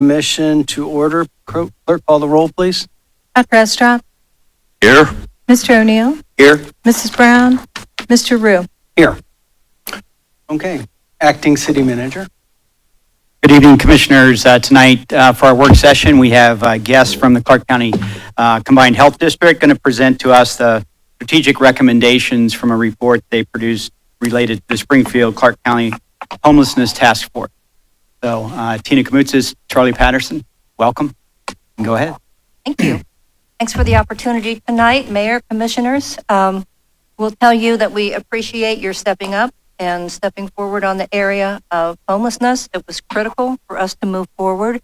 Commission to order. Clerk, call the roll, please. Dr. Estrop, Here. Mr. O'Neill, Here. Mrs. Brown, Mr. Rue. Here. Okay. Acting City Manager. Good evening, Commissioners. Tonight, for our work session, we have guests from the Clark County Combined Health District going to present to us the strategic recommendations from a report they produced related to the Springfield-Clark County Homelessness Task Force. So, Tina Kamutzis, Charlie Patterson, welcome. Go ahead. Thank you. Thanks for the opportunity tonight, Mayor, Commissioners. We'll tell you that we appreciate your stepping up and stepping forward on the area of homelessness. It was critical for us to move forward.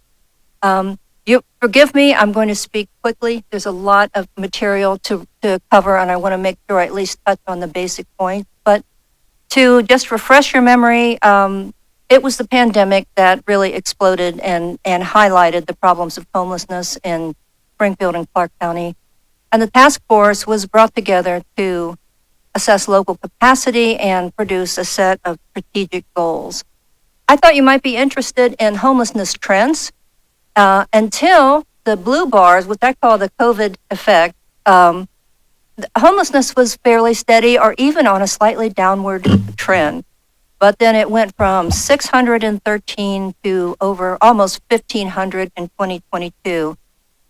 You forgive me, I'm going to speak quickly. There's a lot of material to cover, and I want to make sure I at least touch on the basic points. But to just refresh your memory, it was the pandemic that really exploded and highlighted the problems of homelessness in Springfield and Clark County. And the task force was brought together to assess local capacity and produce a set of strategic goals. I thought you might be interested in homelessness trends until the blue bars, which I call the COVID effect. Homelessness was fairly steady or even on a slightly downward trend. But then it went from 613 to over almost 1,500 in 2022.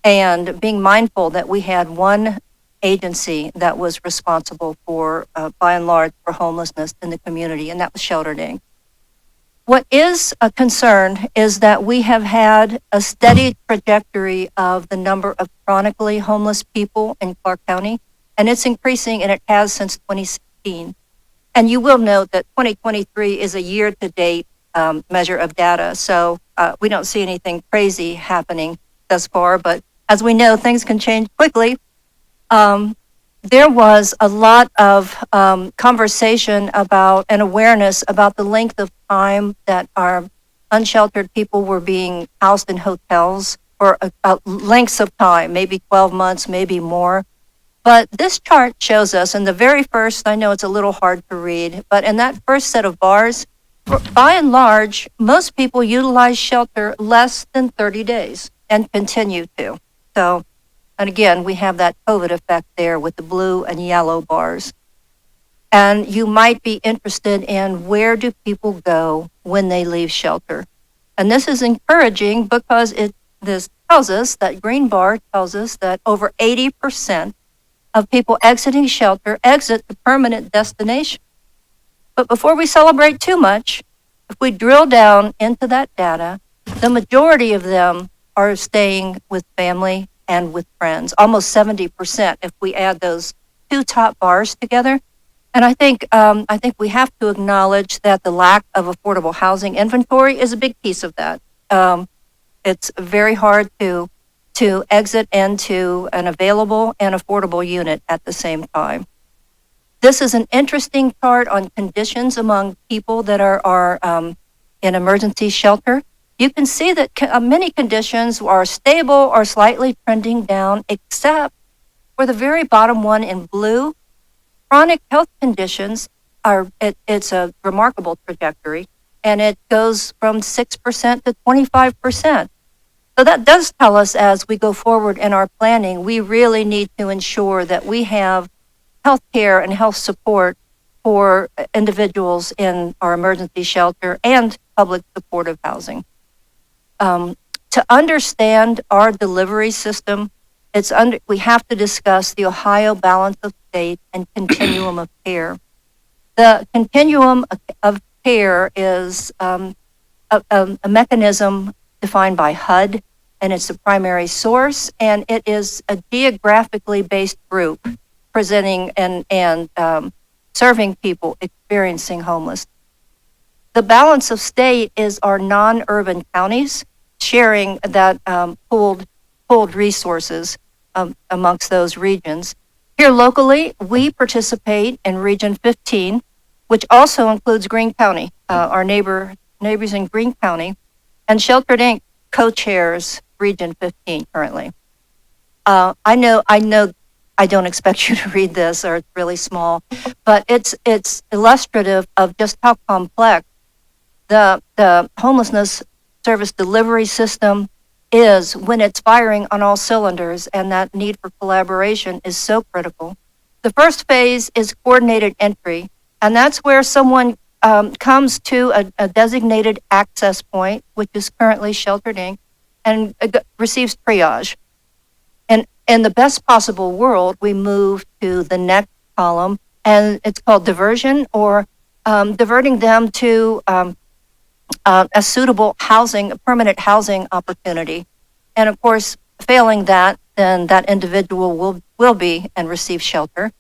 And being mindful that we had one agency that was responsible for, by and large, for homelessness in the community, and that was Sheltered Inc. What is a concern is that we have had a steady trajectory of the number of chronically homeless people in Clark County, and it's increasing, and it has since 2016. And you will note that 2023 is a year-to-date measure of data, so we don't see anything crazy happening thus far, but as we know, things can change quickly. There was a lot of conversation about and awareness about the length of time that our unsheltered people were being housed in hotels for lengths of time, maybe 12 months, maybe more. But this chart shows us in the very first, I know it's a little hard to read, but in that first set of bars, by and large, most people utilize shelter less than 30 days and continue to. So, and again, we have that COVID effect there with the blue and yellow bars. And you might be interested in where do people go when they leave shelter. And this is encouraging because this tells us, that green bar tells us that over 80% of people exiting shelter exit the permanent destination. But before we celebrate too much, if we drill down into that data, the majority of them are staying with family and with friends, almost 70% if we add those two top bars together. And I think we have to acknowledge that the lack of affordable housing inventory is a big piece of that. It's very hard to exit into an available and affordable unit at the same time. This is an interesting chart on conditions among people that are in emergency shelter. You can see that many conditions are stable or slightly trending down, except for the very bottom one in blue. Chronic health conditions it's a remarkable trajectory, and it goes from 6% to 25%. So that does tell us as we go forward in our planning, we really need to ensure that we have health care and health support for individuals in our emergency shelter and public supportive housing. To understand our delivery system, we have to discuss the Ohio balance of state and continuum of care. The continuum of care is a mechanism defined by HUD, and it's the primary source, and it is a geographically based group presenting and serving people experiencing homelessness. The balance of state is our non-urban counties sharing that pooled resources amongst those regions. Here locally, we participate in Region 15, which also includes Greene County, our neighbors in Greene County, and Sheltered Inc. co-chairs Region 15 currently. I know I don't expect you to read this, or it's really small, but it's illustrative of just how complex the homelessness service delivery system is when it's firing on all cylinders, and that need for collaboration is so critical. The first phase is coordinated entry, and that's where someone comes to a designated access point, which is currently Sheltered Inc., and receives triage. And in the best possible world, we move to the next column, and it's called diversion, or diverting them to a suitable housing, a permanent housing opportunity. And of course, failing that, then that individual will be and receive shelter.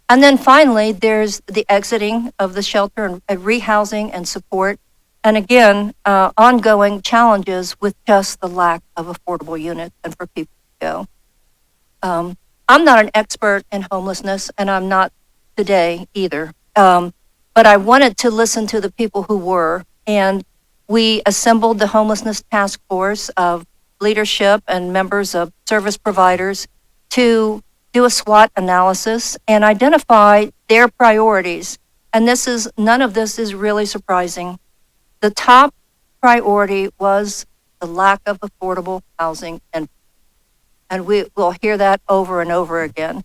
And then finally, there's the exiting of the shelter and rehousing and support. And again, ongoing challenges with just the lack of affordable units and for people to go. I'm not an expert in homelessness, and I'm not today either. But I wanted to listen to the people who were, and we assembled the homelessness task force of leadership and members of service providers to do a SWOT analysis and identify their priorities. And none of this is really surprising. The top priority was the lack of affordable housing, and we will hear that over and over again.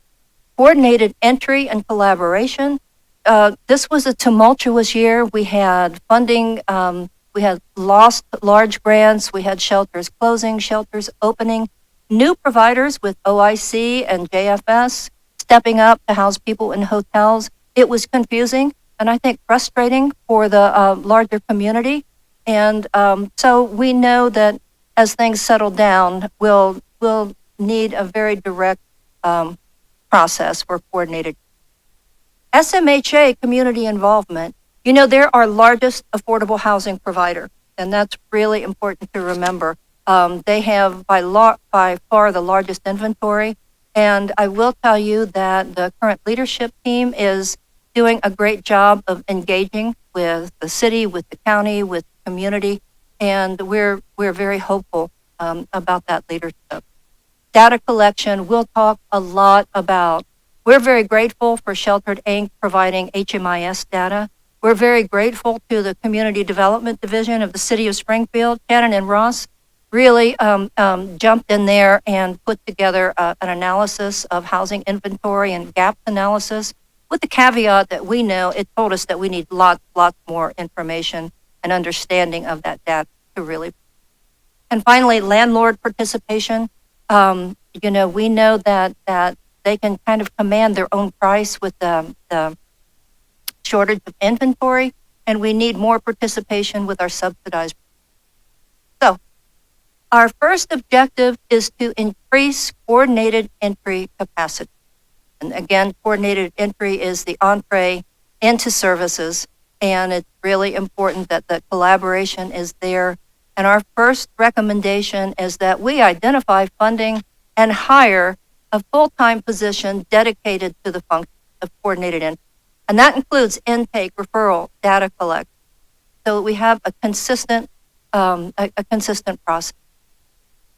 Coordinated entry and collaboration. This was a tumultuous year. We had funding, we had lost large grants, we had shelters closing, shelters opening, new providers with OIC and JFS stepping up to house people in hotels. It was confusing and I think frustrating for the larger community. And so we know that as things settle down, we'll need a very direct process for coordinated. SMHA community involvement. You know, they're our largest affordable housing provider, and that's really important to remember. They have by far the largest inventory, and I will tell you that the current leadership team is doing a great job of engaging with the city, with the county, with the community, and we're very hopeful about that leadership. Data collection, we'll talk a lot about. We're very grateful for Sheltered Inc. providing HMIS data. We're very grateful to the Community Development Division of the City of Springfield. Shannon and Ross really jumped in there and put together an analysis of housing inventory and gap analysis, with the caveat that we know it told us that we need lots more information and understanding of that data to really. And finally, landlord participation. We know that they can kind of command their own price with the shortage of inventory, and we need more participation with our subsidized. So our first objective is to increase coordinated entry capacity. And again, coordinated entry is the entree into services, and it's really important that the collaboration is there. And our first recommendation is that we identify funding and hire a full-time position dedicated to the function of coordinated entry. And that includes intake, referral, data collection, so that we have a consistent process.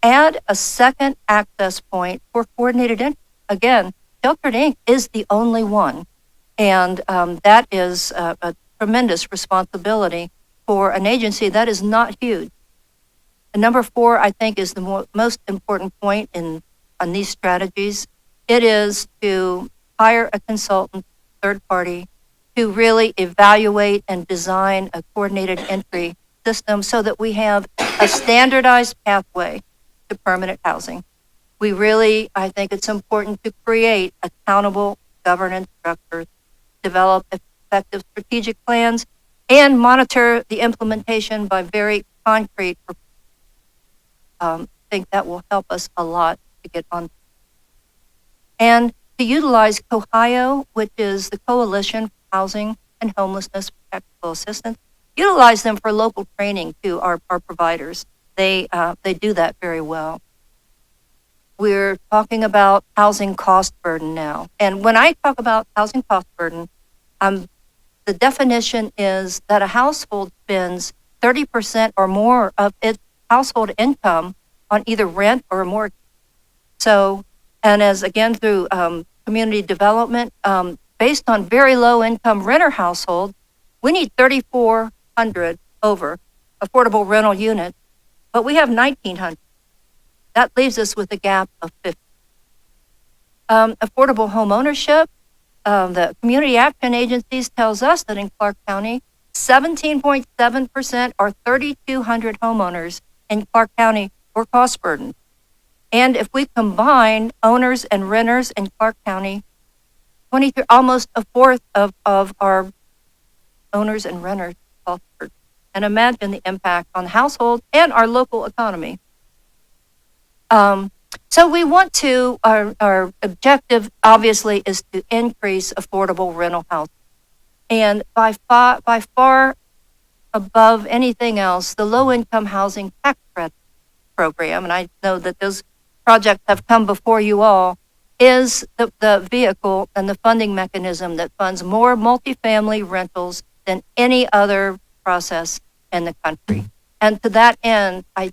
Add a second access point for coordinated entry. Again, Sheltered Inc. is the only one, and that is a tremendous responsibility for an agency that is not huge. And number 4, I think, is the most important point on these strategies. It is to hire a consultant, third party, to really evaluate and design a coordinated entry system so that we have a standardized pathway to permanent housing. I think it's important to create accountable governance structures, develop effective strategic plans, and monitor the implementation by very concrete. I think that will help us a lot to get on. And to utilize COHIO, which is the Coalition for Housing and Homelessness Practical Assistance, utilize them for local training to our providers. They do that very well. We're talking about housing cost burden now. And when I talk about housing cost burden, the definition is that a household spends 30% or more of its household income on either rent or mortgage. So, and as again through community development, based on very low income renter households, we need 3,400 over affordable rental units, but we have 1,900. That leaves us with a gap of 50. Affordable home ownership, the Community Action Agencies tells us that in Clark County, 17.7% or 3,200 homeowners in Clark County were cost burdened. And if we combine owners and renters in Clark County, 23, almost a fourth of our owners and renters cost burdened. And imagine the impact on households and our local economy. So we want to, our objective obviously is to increase affordable rental housing. And by far above anything else, the low-income housing tax credit program, and I know that those projects have come before you all, is the vehicle and the funding mechanism that funds more multifamily rentals than any other process in the country. And to that end, I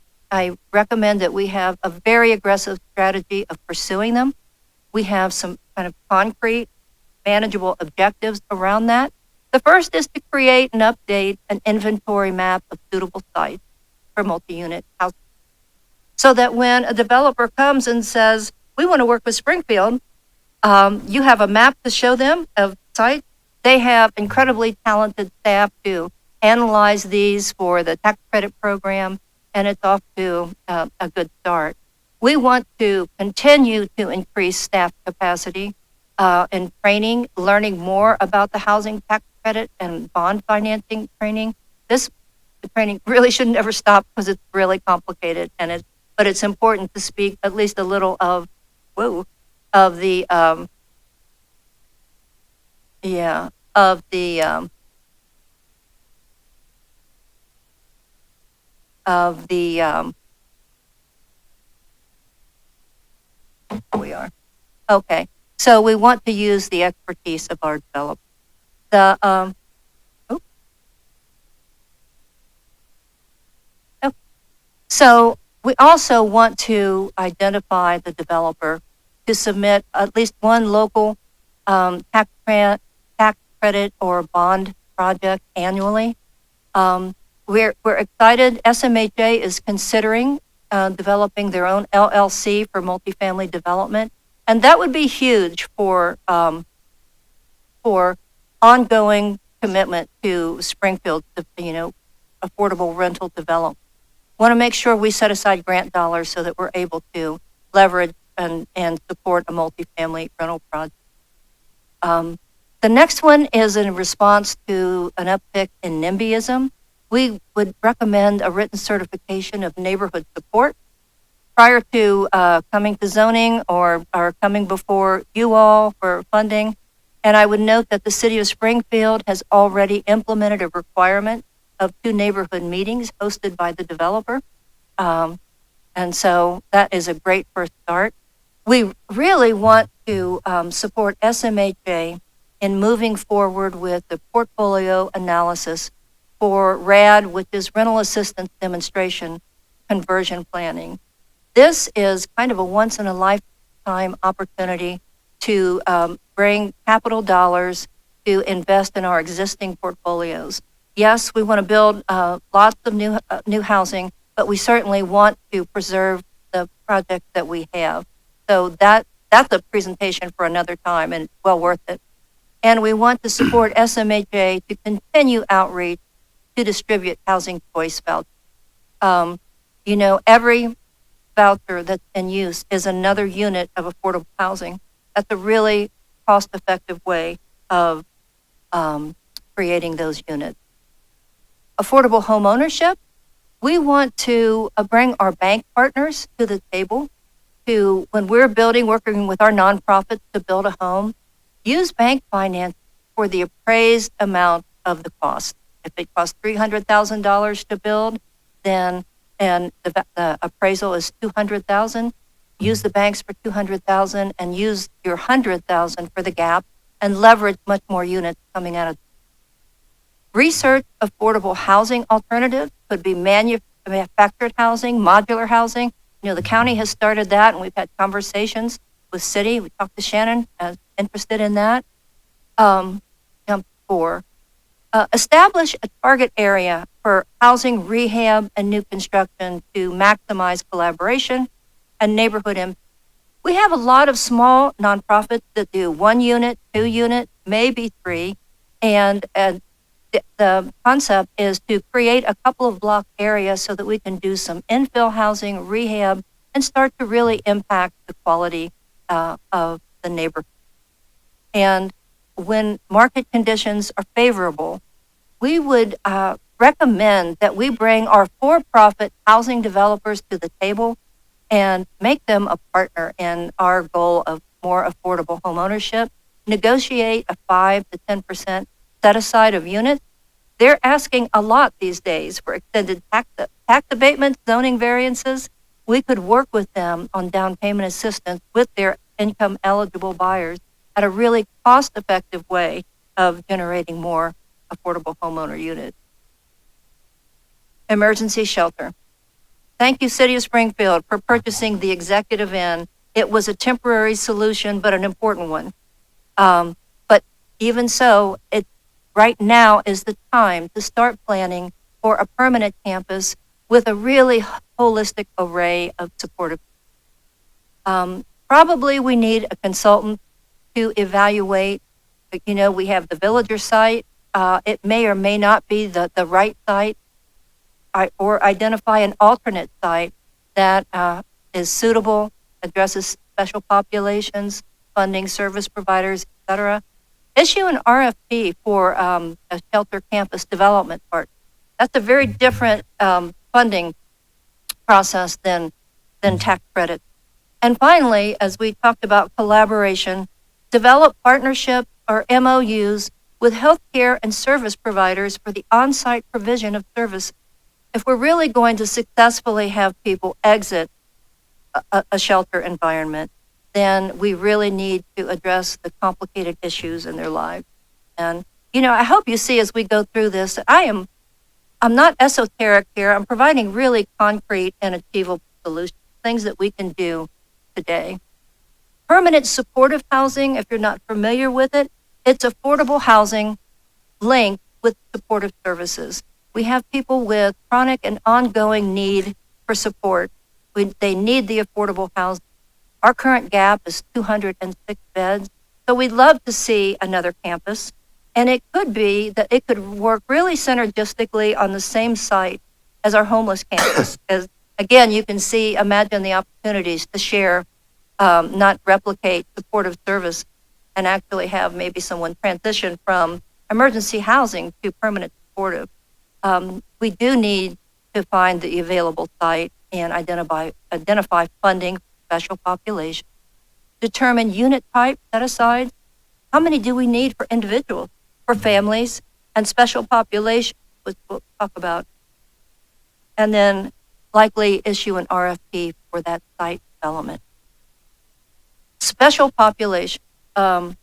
recommend that we have a very aggressive strategy of pursuing them. We have some kind of concrete, manageable objectives around that. The first is to create and update an inventory map of suitable sites for multi-unit housing. So that when a developer comes and says, we want to work with Springfield, you have a map to show them of sites. They have incredibly talented staff to analyze these for the tax credit program, and it's off to a good start. We want to continue to increase staff capacity in training, learning more about the housing tax credit and bond financing training. The training really should never stop because it's really complicated, but it's important to speak at least a little of the we are. Okay. So we want to use the expertise of our developers. So we also want to identify the developer to submit at least one local tax credit or bond project annually. We're excited. SMHA is considering developing their own LLC for multifamily development, and that would be huge for ongoing commitment to Springfield, affordable rental development. Want to make sure we set aside grant dollars so that we're able to leverage and support a multifamily rental project. The next one is in response to an uptick in NIMBYism. We would recommend a written certification of neighborhood support prior to coming to zoning or coming before you all for funding. And I would note that the city of Springfield has already implemented a requirement of 2 neighborhood meetings hosted by the developer. And so that is a great first start. We really want to support SMHA in moving forward with the portfolio analysis for RAD, which is Rental Assistance Demonstration Conversion Planning. This is kind of a once in a lifetime opportunity to bring capital dollars to invest in our existing portfolios. Yes, we want to build lots of new housing, but we certainly want to preserve the projects that we have. So that's a presentation for another time and well worth it. And we want to support SMHA to continue outreach to distribute housing choice vouchers. Every voucher that's in use is another unit of affordable housing. That's a really cost-effective way of creating those units. Affordable home ownership. We want to bring our bank partners to the table to, when we're working with our nonprofits to build a home, use bank finance for the appraised amount of the cost. If it costs $300,000 to build, then and the appraisal is $200,000, use the banks for $200,000 and use your $100,000 for the gap and leverage much more units coming out of. Research affordable housing alternatives could be manufactured housing, modular housing. The county has started that, and we've had conversations with city. We talked to Shannon, interested in that. Establish a target area for housing, rehab, and new construction to maximize collaboration and neighborhood impact. We have a lot of small nonprofits that do 1 unit, 2 unit, maybe 3, and the concept is to create a couple of block areas so that we can do some infill housing, rehab, and start to really impact the quality of the neighborhood. And when market conditions are favorable, we would recommend that we bring our for-profit housing developers to the table and make them a partner in our goal of more affordable home ownership, negotiate a 5 to 10% set aside of units. They're asking a lot these days for extended tax abatements, zoning variances. We could work with them on down payment assistance with their income eligible buyers at a really cost-effective way of generating more affordable homeowner units. Emergency shelter. Thank you, City of Springfield, for purchasing the Executive Inn. It was a temporary solution, but an important one. But even so, right now is the time to start planning for a permanent campus with a really holistic array of supportive. Probably we need a consultant to evaluate. We have the Villager site. It may or may not be the right site, or identify an alternate site that is suitable, addresses special populations, funding service providers, etc. Issue an RFP for a shelter campus development part. That's a very different funding process than tax credit. And finally, as we talked about collaboration, develop partnerships or MOUs with healthcare and service providers for the on-site provision of service. If we're really going to successfully have people exit a shelter environment, then we really need to address the complicated issues in their lives. And, I hope you see as we go through this, I'm not esoteric here. I'm providing really concrete and achievable solutions, things that we can do today. Permanent supportive housing, if you're not familiar with it, it's affordable housing linked with supportive services. We have people with chronic and ongoing need for support. They need the affordable housing. Our current gap is 206 beds. So we'd love to see another campus. And it could be that it could work really synergistically on the same site as our homeless campus. As again, you can imagine the opportunities to share, not replicate supportive service, and actually have maybe someone transition from emergency housing to permanent supportive. We do need to find the available site and identify funding for special population. Determine unit type set aside. How many do we need for individuals, for families, and special population, which we'll talk about. And then likely issue an RFP for that site development. Special population. And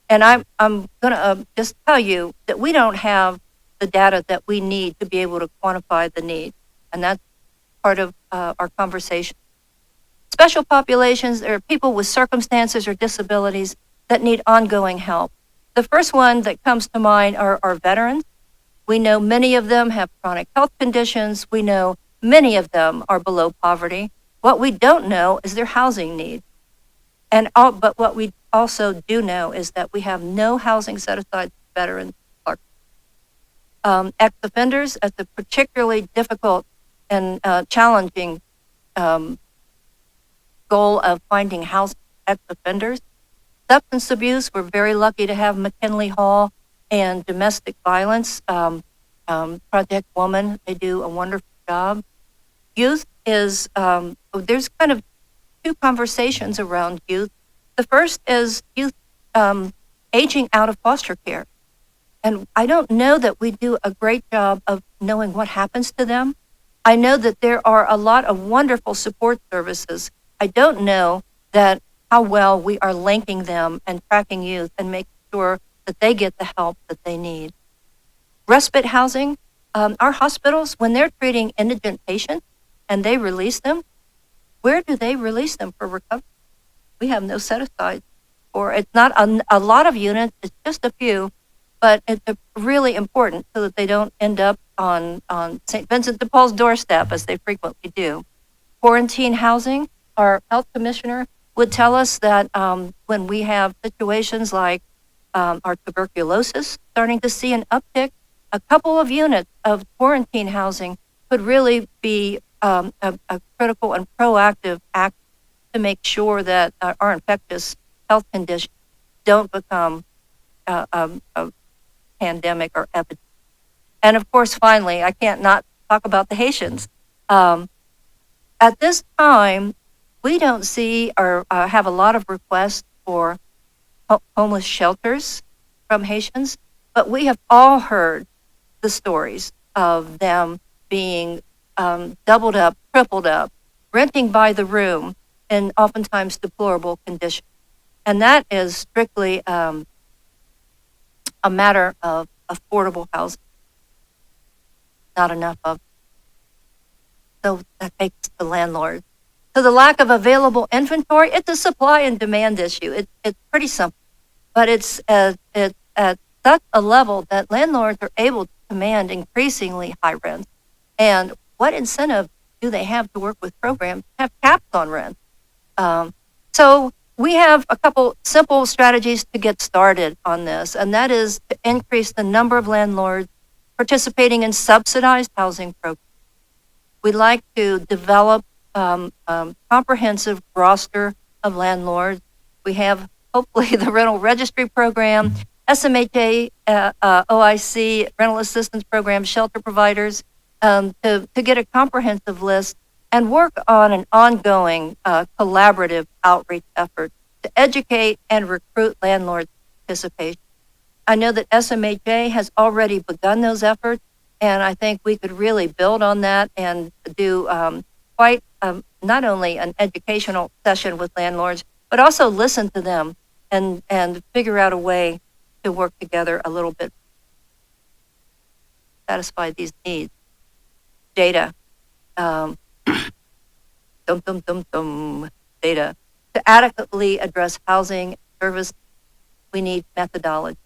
I'm going to just tell you that we don't have the data that we need to be able to quantify the need. And that's part of our conversation. Special populations are people with circumstances or disabilities that need ongoing help. The first one that comes to mind are veterans. We know many of them have chronic health conditions. We know many of them are below poverty. What we don't know is their housing need. But what we also do know is that we have no housing set aside for veterans. Ex-offenders, that's a particularly difficult and challenging goal of finding housing ex-offenders. Substance abuse, we're very lucky to have McKinley Hall, and domestic violence, Project Woman, they do a wonderful job. Youth is, there's kind of two conversations around youth. The first is youth aging out of foster care. And I don't know that we do a great job of knowing what happens to them. I know that there are a lot of wonderful support services. I don't know that how well we are linking them and tracking youth and making sure that they get the help that they need. Respite housing, our hospitals, when they're treating indigent patients and they release them, where do they release them for recovery? We have no set aside. Or it's not a lot of units, it's just a few, but it's really important so that they don't end up on St. Vincent de Paul's doorstep as they frequently do. Quarantine housing, our health commissioner would tell us that when we have situations like our tuberculosis starting to see an uptick, a couple of units of quarantine housing could really be a critical and proactive act to make sure that our infectious health conditions don't become a pandemic or epidemic. And of course, finally, I can't not talk about the Haitians. At this time, we don't see or have a lot of requests for homeless shelters from Haitians, but we have all heard the stories of them being doubled up, tripled up, renting by the room in oftentimes deplorable conditions. And that is strictly a matter of affordable housing. Not enough of. So that makes the landlord. So the lack of available inventory, it's a supply and demand issue. It's pretty simple, but it's at such a level that landlords are able to command increasingly high rents. And what incentive do they have to work with programs that have caps on rent? So we have a couple simple strategies to get started on this, and that is to increase the number of landlords participating in subsidized housing programs. We'd like to develop comprehensive roster of landlords. We have hopefully the rental registry program, SMHA, OIC, rental assistance program, shelter providers, to get a comprehensive list and work on an ongoing collaborative outreach effort to educate and recruit landlords participation. I know that SMHA has already begun those efforts, and I think we could really build on that and do quite not only an educational session with landlords, but also listen to them and figure out a way to work together a little bit, satisfy these needs. Data. Data. To adequately address housing service, we need methodology.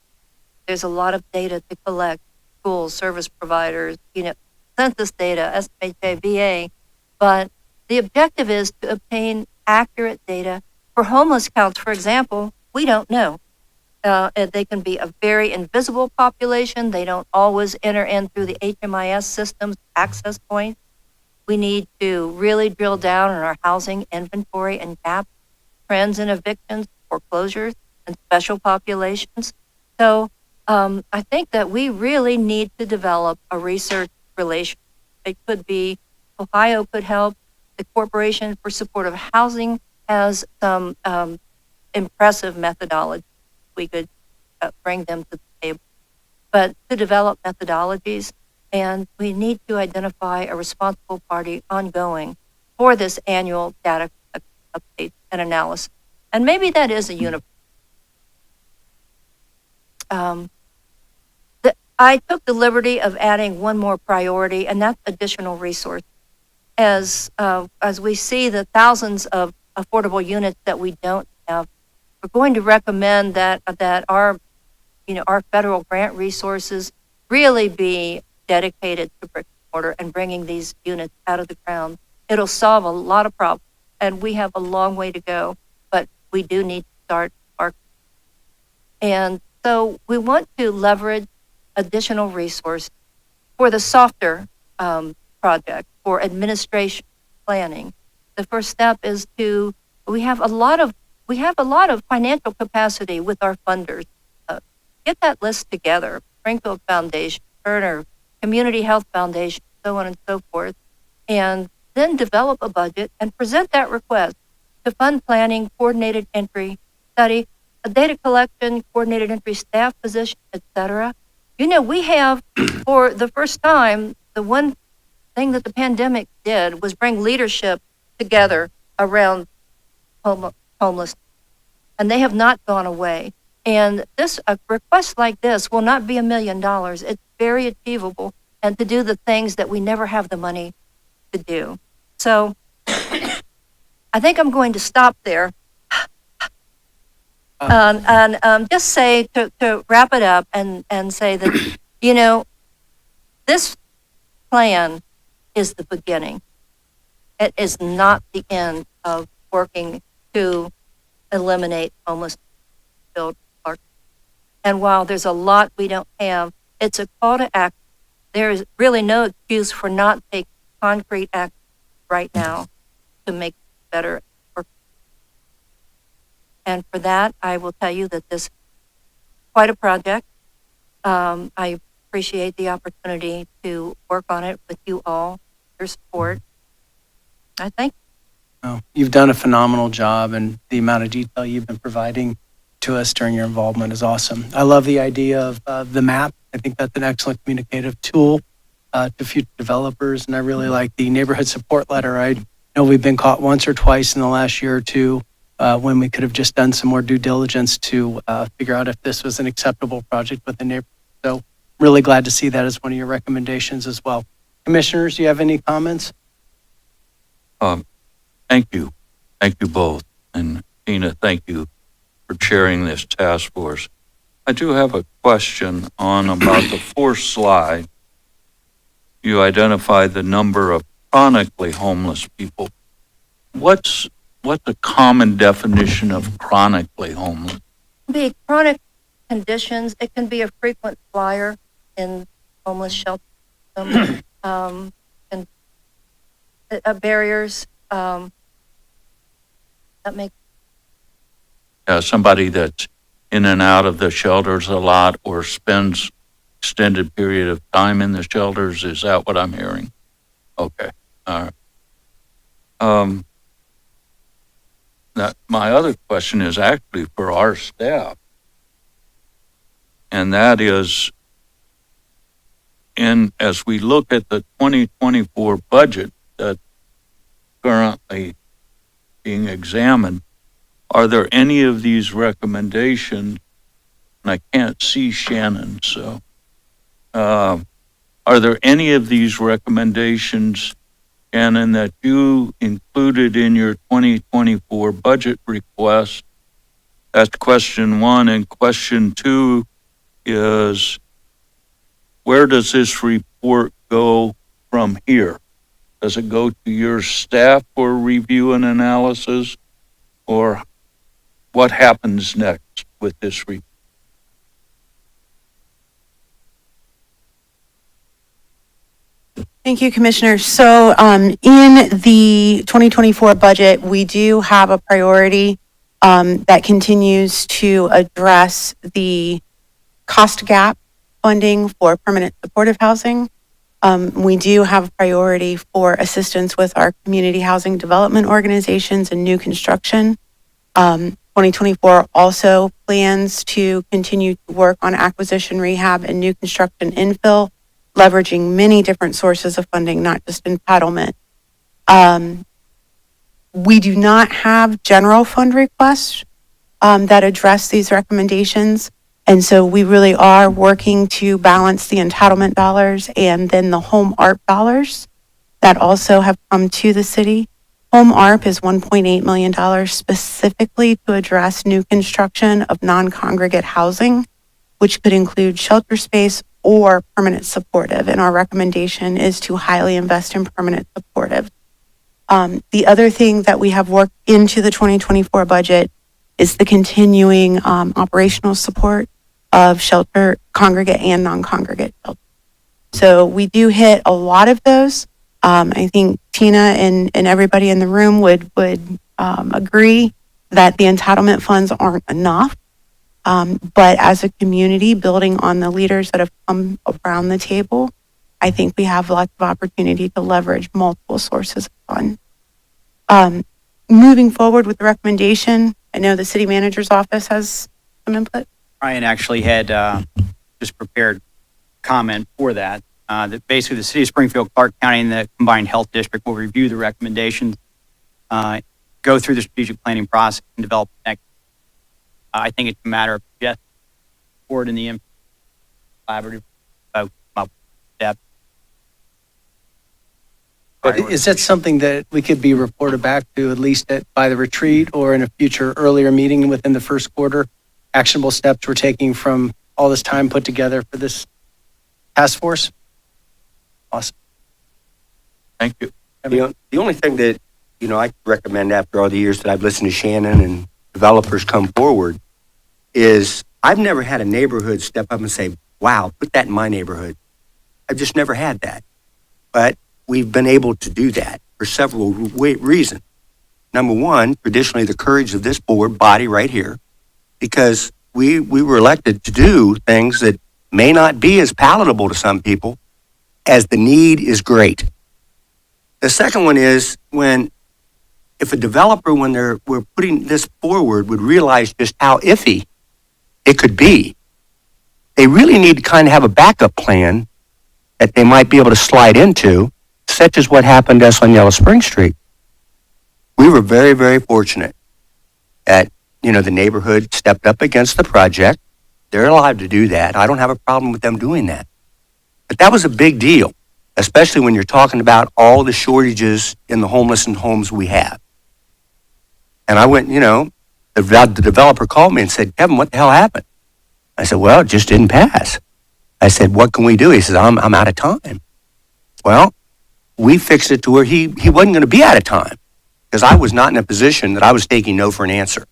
There's a lot of data to collect, schools, service providers, census data, SMHA, VA, but the objective is to obtain accurate data. For homeless counts, for example, we don't know. They can be a very invisible population. They don't always enter in through the HMIS systems access points. We need to really drill down on our housing inventory and gap trends in evictions, foreclosures, and special populations. So I think that we really need to develop a research relationship. It could be Ohio could help. The Corporation for Supportive Housing has some impressive methodology. We could bring them to the table. But to develop methodologies, and we need to identify a responsible party ongoing for this annual data update and analysis. And maybe that is a uniform. I took the liberty of adding one more priority, and that's additional resources. As we see the thousands of affordable units that we don't have, we're going to recommend that our federal grant resources really be dedicated to brick and mortar and bringing these units out of the ground. It'll solve a lot of problems, and we have a long way to go, but we do need to start our. And so we want to leverage additional resources for the softer project, for administration planning. The first step is we have a lot of financial capacity with our funders. Get that list together. Springfield Foundation, Turner, Community Health Foundation, so on and so forth, and then develop a budget and present that request to fund planning, coordinated entry, study, a data collection, coordinated entry staff position, etc. We have, for the first time, the one thing that the pandemic did was bring leadership together around homelessness, and they have not gone away. And a request like this will not be $1 million. It's very achievable, and to do the things that we never have the money to do. So I think I'm going to stop there. And just say, to wrap it up and say that, this plan is the beginning. It is not the end of working to eliminate homeless filled park. And while there's a lot we don't have, it's a call to action. There is really no excuse for not taking concrete action right now to make it better. And for that, I will tell you that this is quite a project. I appreciate the opportunity to work on it with you all, your support. I thank Oh, you've done a phenomenal job, and the amount of detail you've been providing to us during your involvement is awesome. I love the idea of the map. I think that's an excellent communicative tool to future developers, and I really like the neighborhood support letter. I know we've been caught once or twice in the last year or two when we could have just done some more due diligence to figure out if this was an acceptable project with the neighborhood. So really glad to see that as one of your recommendations as well. Commissioners, do you have any comments? Thank you. Thank you both. And Tina, thank you for chairing this task force. I do have a question on about the fourth slide. You identified the number of chronically homeless people. What's a common definition of chronically homeless? be chronic conditions. It can be a frequent flyer in homeless shelter. And barriers that make Somebody that's in and out of the shelters a lot or spends extended period of time in the shelters. Is that what I'm hearing? Okay. All right. My other question is actually for our staff. And that is, as we look at the 2024 budget that's currently being examined, are there any of these recommendations, and I can't see Shannon, so, are there any of these recommendations, Shannon, that you included in your 2024 budget request? That's question one. And question two is, where does this report go from here? Does it go to your staff for review and analysis? Or what happens next with this report? Thank you, Commissioner. So in the 2024 budget, we do have a priority that continues to address the cost gap funding for permanent supportive housing. We do have a priority for assistance with our community housing development organizations and new construction. 2024 also plans to continue to work on acquisition, rehab, and new construction infill, leveraging many different sources of funding, not just entitlement. We do not have general fund requests that address these recommendations. And so we really are working to balance the entitlement dollars and then the home ARP dollars that also have come to the city. Home ARP is $1.8 million specifically to address new construction of non-congregate housing, which could include shelter space or permanent supportive. And our recommendation is to highly invest in permanent supportive. The other thing that we have worked into the 2024 budget is the continuing operational support of shelter, congregate and non-congregate shelter. So we do hit a lot of those. I think Tina and everybody in the room would agree that the entitlement funds aren't enough. But as a community, building on the leaders that have come around the table, I think we have lots of opportunity to leverage multiple sources of fund. Moving forward with the recommendation, I know the city manager's office has some input. Ryan actually had just prepared comment for that. That basically the city of Springfield, Clark County, and the combined health district will review the recommendations, go through the strategic planning process, and develop the next. I think it's a matter of just forward in the collaborative step. But is that something that we could be reported back to at least by the retreat or in a future earlier meeting within the first quarter? Actionable steps we're taking from all this time put together for this task force? Awesome. Thank you. The only thing that I recommend after all the years that I've listened to Shannon and developers come forward, is I've never had a neighborhood step up and say, wow, put that in my neighborhood. I've just never had that. But we've been able to do that for several reasons. Number one, traditionally the courage of this board body right here, because we were elected to do things that may not be as palatable to some people as the need is great. The second one is if a developer, when we're putting this forward, would realize just how iffy it could be, they really need to kind of have a backup plan that they might be able to slide into, such as what happened to us on Yellow Spring Street. We were very, very fortunate that, the neighborhood stepped up against the project. They're allowed to do that. I don't have a problem with them doing that. But that was a big deal, especially when you're talking about all the shortages in the homeless and homes we have. And I went, the developer called me and said, Kevin, what the hell happened? I said, well, it just didn't pass. I said, what can we do? He says, I'm out of time. Well, we fixed it to where he wasn't going to be out of time, because I was not in a position that I was taking no for an answer.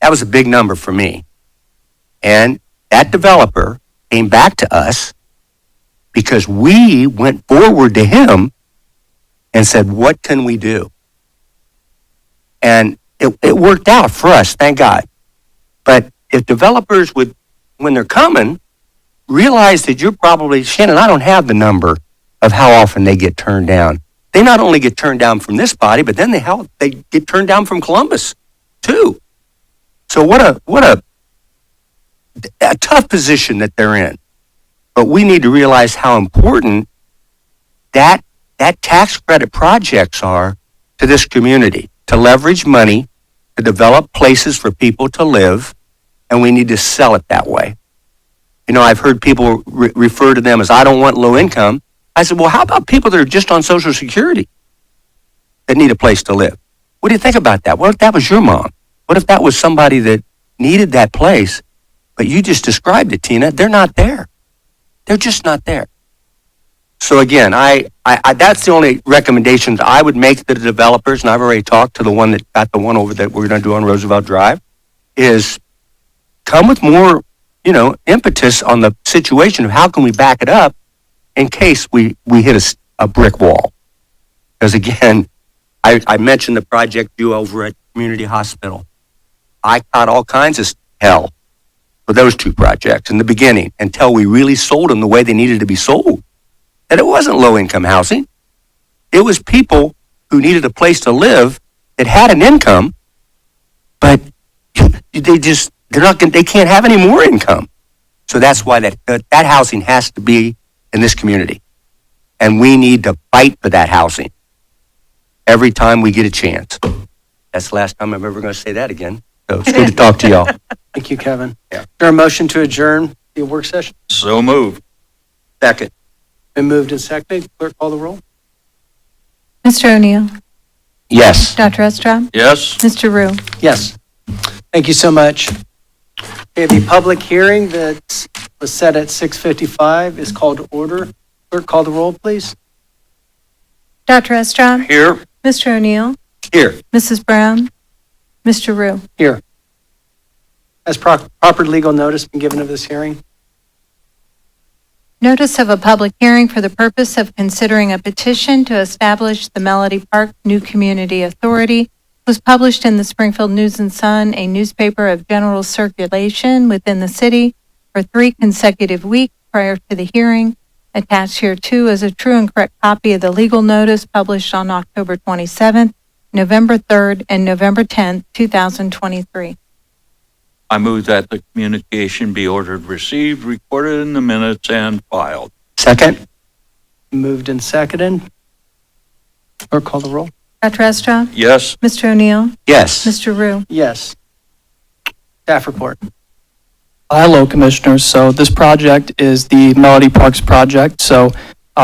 That was a big number for me. And that developer came back to us because we went forward to him and said, what can we do? And it worked out for us, thank God. But if developers would, when they're coming, realize that you're probably, Shannon, I don't have the number of how often they get turned down. They not only get turned down from this body, but then they get turned down from Columbus too. So what a tough position that they're in. But we need to realize how important that tax credit projects are to this community, to leverage money, to develop places for people to live, and we need to sell it that way. I've heard people refer to them as, I don't want low income. I said, well, how about people that are just on Social Security that need a place to live? What do you think about that? What if that was your mom? What if that was somebody that needed that place, but you just described it, Tina? They're not there. They're just not there. So again, I that's the only recommendations I would make to the developers, and I've already talked to the one that got the one over that we're going to do on Roosevelt Drive, is come with more, impetus on the situation of how can we back it up in case we hit a brick wall. Because again, I mentioned the project due over at Community Hospital. I caught all kinds of hell for those two projects in the beginning until we really sold them the way they needed to be sold. And it wasn't low-income housing. It was people who needed a place to live that had an income, but they can't have any more income. So that's why that housing has to be in this community. And we need to fight for that housing every time we get a chance. That's the last time I'm ever going to say that again. So it's good to talk to y'all. Thank you, Kevin. Yeah. Is there a motion to adjourn the work session? So moved. Second. Been moved and seconded. Clerk, call the roll. Mr. O'Neill, Yes. Dr. Estrop, Yes? Mr. Rue. Yes. Thank you so much. Okay, the public hearing that was set at 6:55 is called to order. Clerk, call the roll, please. Dr. Estrop, Here? Mr. O'Neill, Here. Mrs. Brown, Mr. Rue. Here. Has proper legal notice been given of this hearing? Notice of a public hearing for the purpose of considering a petition to establish the Melody Park New Community Authority was published in the Springfield News and Sun, a newspaper of general circulation within the city, for 3 consecutive weeks prior to the hearing. Attached here too is a true and correct copy of the legal notice published on October 27th, November 3rd, and November 10th, 2023. I move that the communication be ordered received, recorded in the minutes, and filed. Second. Moved and seconded. Clerk, call the roll. Dr. Estrop, Yes? Mr. O'Neill, Yes. Mr. Rue. Yes. Staff report. Hello, Commissioners. So this project is the Melody Parks project. So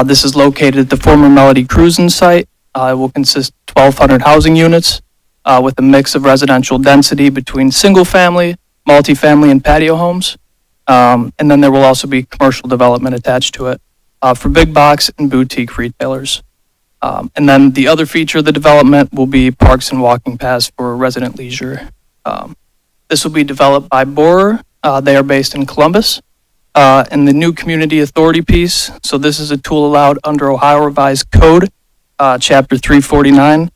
this is located at the former Melody Cruising site. It will consist of 1,200 housing units with a mix of residential density between single-family, multifamily, and patio homes. And then there will also be commercial development attached to it for big box and boutique retailers. And then the other feature of the development will be parks and walking paths for resident leisure. This will be developed by Borer. They are based in Columbus. And the new community authority piece, so this is a tool allowed under Ohio Revised Code, Chapter 349.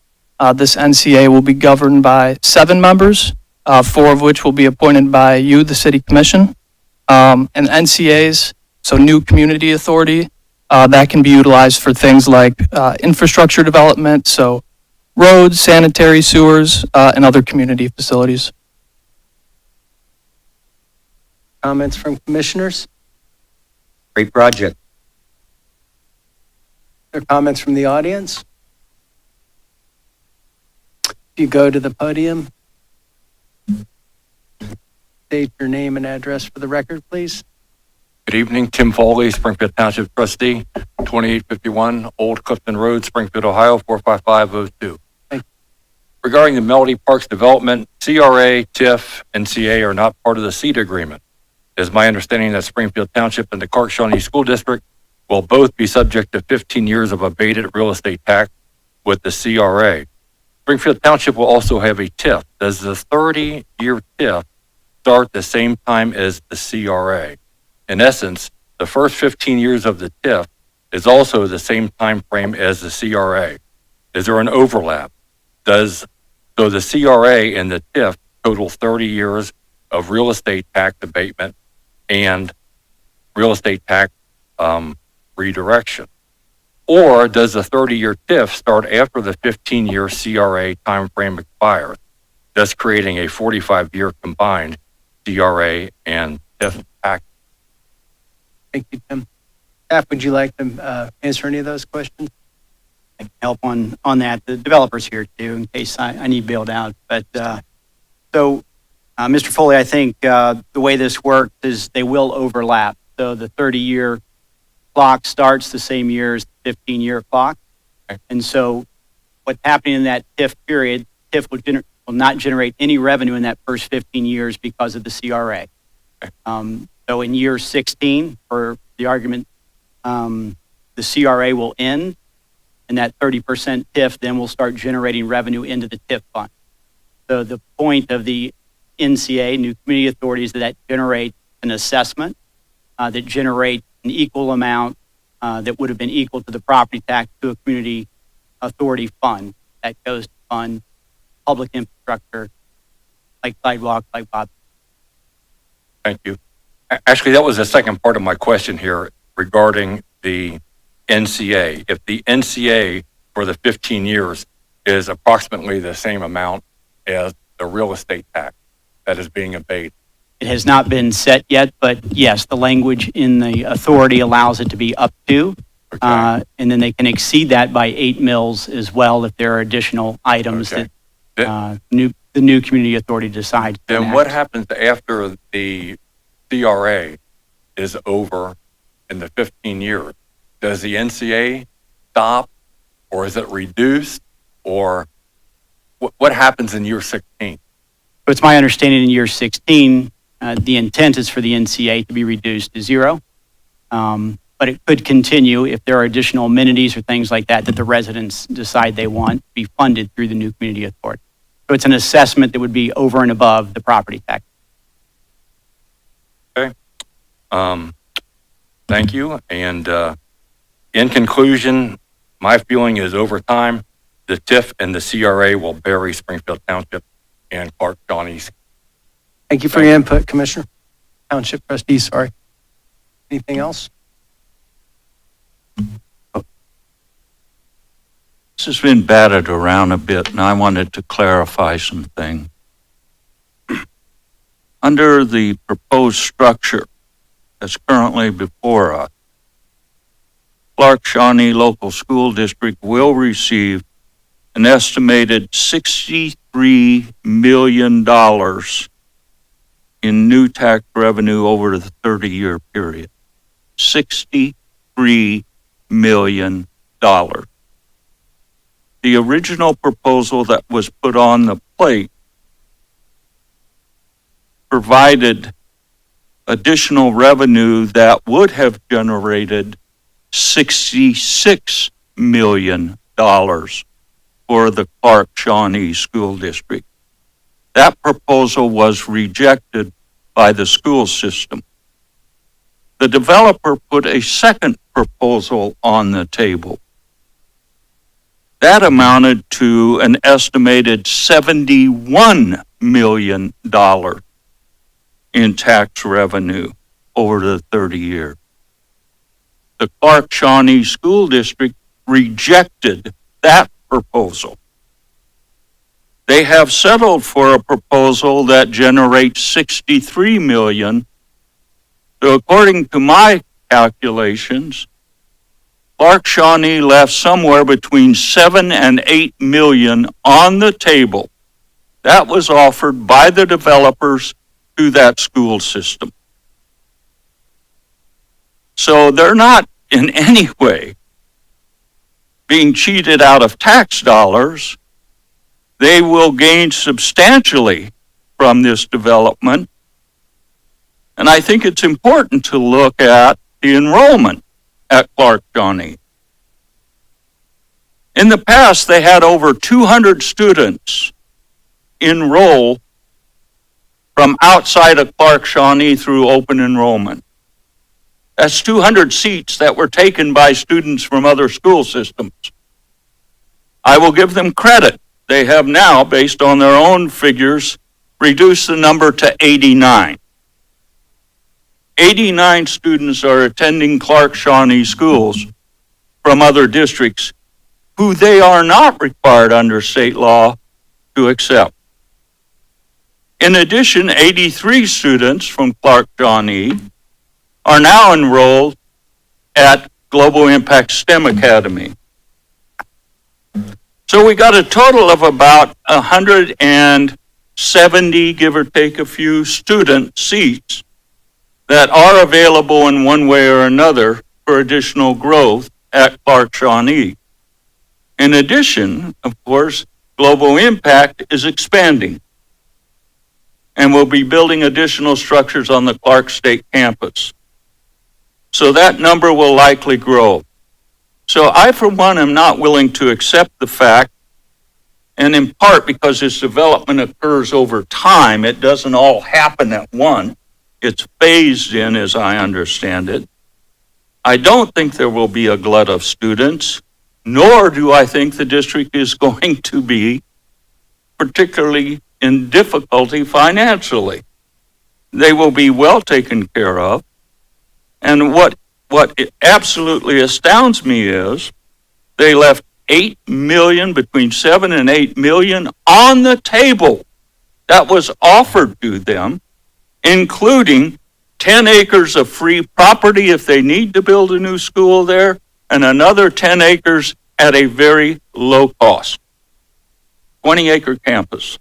This NCA will be governed by 7 members, 4 of which will be appointed by you, the city commission. And NCAs, so new community authority, that can be utilized for things like infrastructure development, so roads, sanitary, sewers, and other community facilities. Comments from commissioners? Great project. Or comments from the audience? If you go to the podium, state your name and address for the record, please. Good evening, Tim Foley, Springfield Township Trustee, 2851 Old Clifton Road, Springfield, Ohio, 45502. Thank you. Regarding the Melody Parks development, CRA, TIF, and CA are not part of the SEED agreement. It is my understanding that Springfield Township and the Clark-Shawnee School District will both be subject to 15 years of abated real estate tax with the CRA. Springfield Township will also have a TIF. Does the 30-year TIF start the same time as the CRA? In essence, the first 15 years of the TIF is also the same time frame as the CRA. Is there an overlap? So the CRA and the TIF total 30 years of real estate tax abatement and real estate tax redirection? Or does the 30-year TIF start after the 15-year CRA timeframe expires, thus creating a 45-year combined CRA and TIF tax? Thank you, Tim. Staff, would you like to answer any of those questions? I can help on that. The developer's here too, in case I need bailed out. But Mr. Foley, I think the way this works is they will overlap. So the 30-year clock starts the same year as the 15-year clock. Okay. And so what's happening in that TIF period, TIF will not generate any revenue in that first 15 years because of the CRA. Okay. So in year 16, for the argument, the CRA will end, and that 30% TIF then will start generating revenue into the TIF fund. So the point of the NCA, New Community Authority, is that generates an assessment that generates an equal amount that would have been equal to the property tax to a community authority fund that goes to fund public infrastructure like sidewalks, like Bob. Thank you. Actually, that was the second part of my question here regarding the NCA. If the NCA for the 15 years is approximately the same amount as the real estate tax that is being abated. It has not been set yet, but yes, the language in the authority allows it to be up to, Okay. and then they can exceed that by 8 mils as well if there are additional items Okay. that the new community authority decides. to Then what enact. happens after the CRA is over in the 15 years? Does the NCA stop, or is it reduced, or what happens in year 16? So it's my understanding in year 16, the intent is for the NCA to be reduced to 0. But it could continue if there are additional amenities or things like that the residents decide they want to be funded through the new community authority. So it's an assessment that would be over and above the property tax. Thank you. And in conclusion, my feeling is over time, the TIF and the CRA will bury Springfield Township and Clark-Shawnee. Thank you for your input, Commissioner. Township trustee, sorry. Anything else? This has been batted around a bit, and I wanted to clarify some things. Under the proposed structure that's currently before us, Clark-Shawnee Local School District will receive an estimated $63 million in new tax revenue over the 30-year period. $63 million. The original proposal that was put on the plate provided additional revenue that would have generated $66 million. for the Clark Shawnee School District. That proposal was rejected by the school system. The developer put a second proposal on the table. That amounted to an estimated $71 million in tax revenue over the 30 years. The Clark Shawnee School District rejected that proposal. They have settled for a proposal that generates $63 million. So according to my calculations, Clark Shawnee left somewhere between 7 and 8 million on the table. That was offered by the developers to that school system. So they're not in any way being cheated out of tax dollars. They will gain substantially from this development. And I think it's important to look at the enrollment at Clark Shawnee. In the past, they had over 200 students enroll from outside of Clark Shawnee through open enrollment. That's 200 seats that were taken by students from other school systems. I will give them credit. They have now, based on their own figures, reduced the number to 89. 89 students are attending Clark Shawnee schools from other districts who they are not required under state law to accept. In addition, 83 students from Clark Shawnee are now enrolled at Global Impact STEM Academy. So we got a total of about 170, give or take a few, student seats that are available in one way or another for additional growth at Clark Shawnee. In addition, of course, Global Impact is expanding and will be building additional structures on the Clark State campus. So that number will likely grow. So I, for one, am not willing to accept the fact, and in part because this development occurs over time, it doesn't all happen at once. It's phased in, as I understand it. I don't think there will be a glut of students, nor do I think the district is going to be particularly in difficulty financially. They will be well taken care of. And what absolutely astounds me is they left 8 million, between 7 and 8 million on the table that was offered to them, including 10 acres of free property if they need to build a new school there, and another 10 acres at a very low cost. 20-acre campus.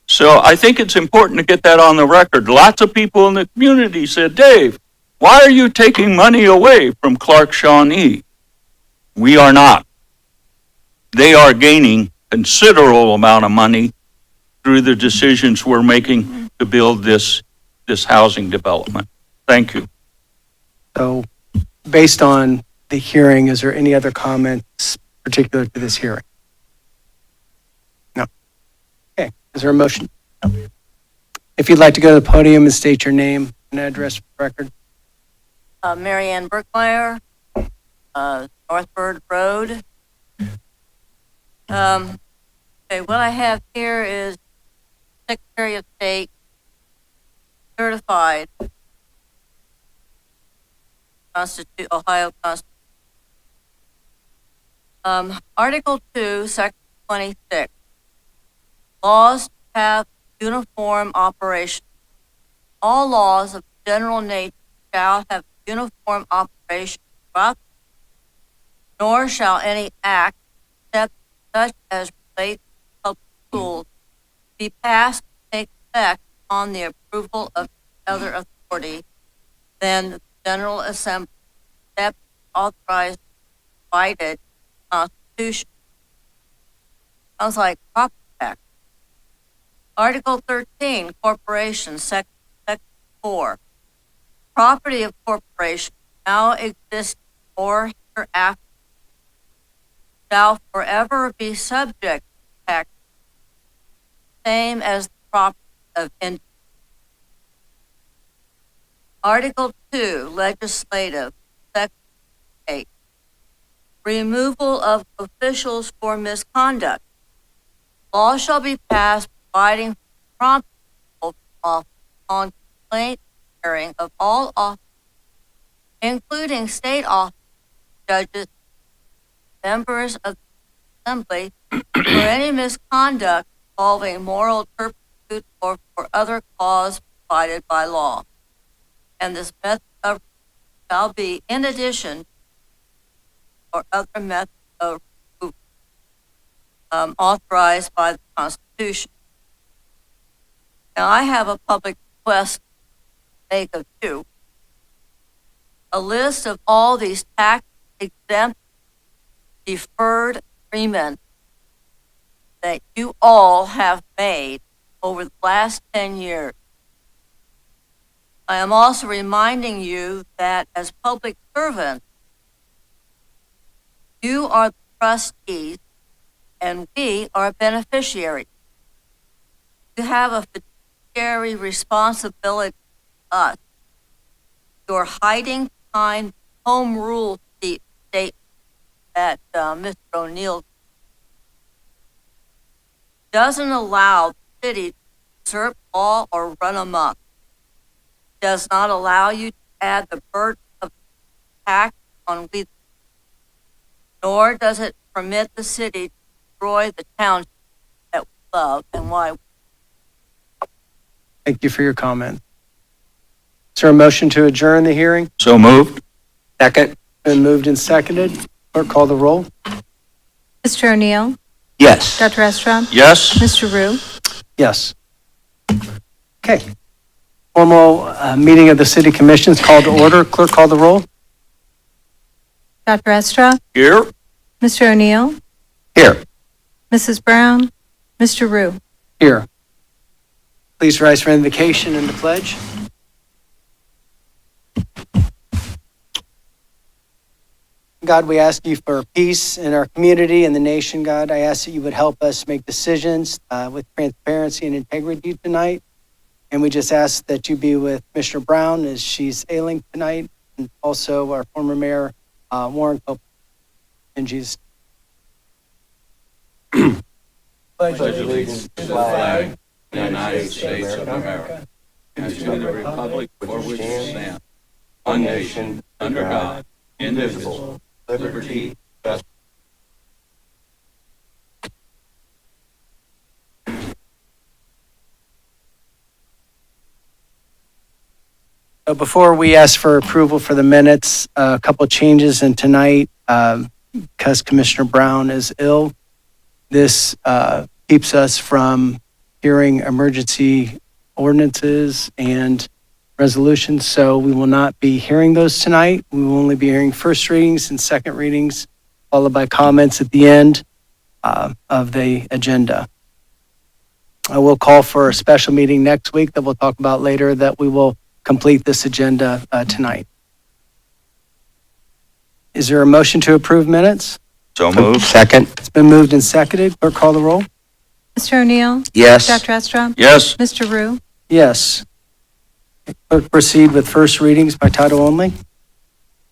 So I think it's important to get that on the record. Lots of people in the community said, Dave, why are you taking money away from Clark Shawnee? We are not. They are gaining considerable amount of money through the decisions we're making to build this housing development. Thank you. So based on the hearing, is there any other comments particular to this hearing? No. Okay, is there a motion? No. If you'd like to go to the podium and state your name and address for the record. Mary Ann Berkmeyer, Northbird Road. Okay, what I have here is Secretary of State certified Ohio Constitution. Article 2, Section 26. Laws to have uniform operation. All laws of general nature shall have uniform operation throughout, nor shall any act, except such as relates to public schools, be passed to take effect on the approval of other authority than the General Assembly, except authorized, provided Constitution. Sounds like property tax. Article 13, Corporation, Section 4. Property of corporation now exists or hereafter shall forever be subject to tax, same as the property of individuals. Article 2, Legislative, Section 8, removal of officials for misconduct. Law shall be passed providing for prompt removal from office on complaint hearing of all officers, including state officers, judges, members of the assembly, for any misconduct involving moral turpitude or for other cause provided by law. And this method of shall be in addition or other method of removal authorized by the Constitution. Now, I have a public request to make of you. A list of all these tax exempt deferred agreements that you all have made over the last 10 years. I am also reminding you that as public servants, you are the trustees and we are beneficiaries. You have a fiduciary responsibility to us. You're hiding behind home rule statement that Mr. O'Neill doesn't allow the city to usurp law or run amok. Does not allow you to add the burden of tax on we, nor does it permit the city to destroy the township that we love and why. Thank you for your comment. Is there a motion to adjourn the hearing? So moved. Second? Been moved and seconded. Clerk, call the roll. Mr. O'Neill? Yes. Dr. Estra? Yes. Mr. Rue? Yes. Okay. Formal meeting of the City Commission's called to order. Clerk, call the roll. Dr. Estra? Here. Mr. O'Neill? Here. Mrs. Brown? Mr. Rue? Here. Please rise for invocation and the pledge. God, we ask you for peace in our community and the nation, God. I ask that you would help us make decisions with transparency and integrity tonight. And we just ask that you be with Commissioner Brown as she's ailing tonight, and also our former mayor, Warren Copeland. In Jesus' name. Pledge allegiance to the flag of the United States of America and to the republic for which it stands, one nation, under God, indivisible, liberty, justice. So before we ask for approval for the minutes, a couple of changes in tonight, because Commissioner Brown is ill. This keeps us from hearing emergency ordinances and resolutions, so we will not be hearing those tonight. We will only be hearing first readings and second readings, followed by comments at the end of the agenda. I will call for a special meeting next week that we'll talk about later that we will complete this agenda tonight. Is there a motion to approve minutes? So moved. Second? It's been moved and seconded. Clerk, call the roll. Mr. O'Neill? Yes. Dr. Estra? Yes. Mr. Rue? Yes. Clerk, proceed with first readings by title only.